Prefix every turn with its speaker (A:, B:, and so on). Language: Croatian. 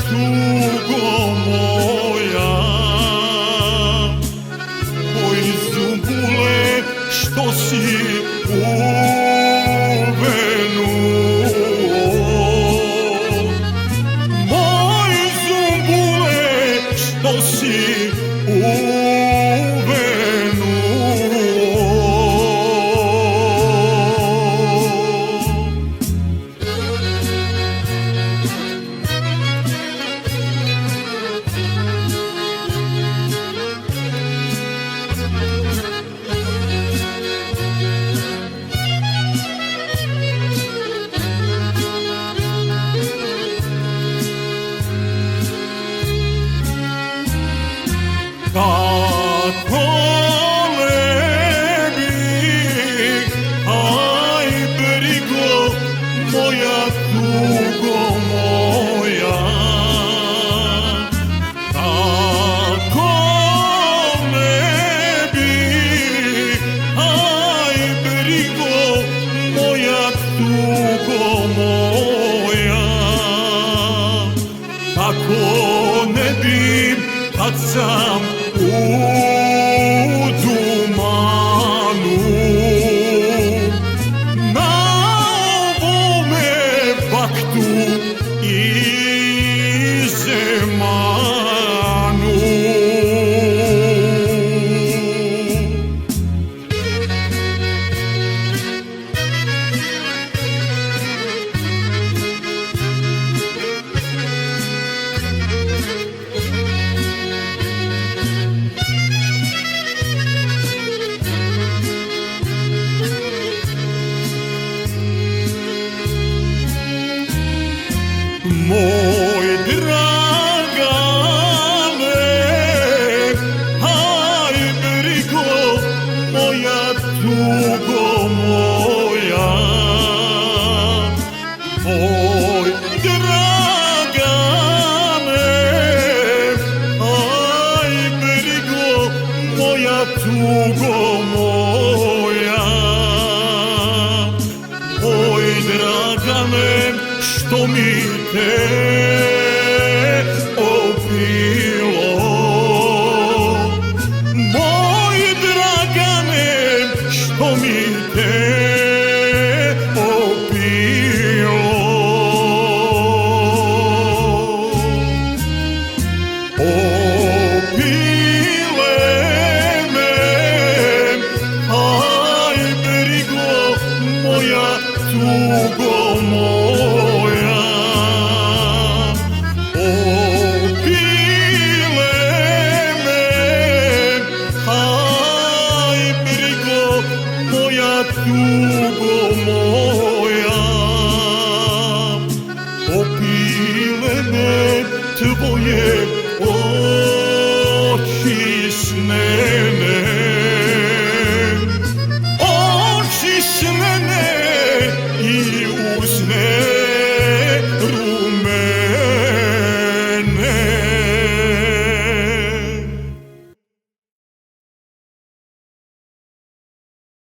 A: tugo moja, oj zumbule što si uvenuo, moj zumbule što si kako ne bih, aj brigo moja tugo moja, kako ne bih, aj brigo moja tugo moja, kako ne bih kad sam u tumanu na ovome vaktu i zemanu. Moj Dragane, aj brigo moja tugo moja, moj Dragane, aj brigo moja tugo moja, moj Dragane, što mi te opilo, moj Dragane, što mi te opilo, opile me, aj brigo moja tugo moja, opile me, aj brigo moja tugo moja, opile me tvoje oči snene, oči snene i usne ruke.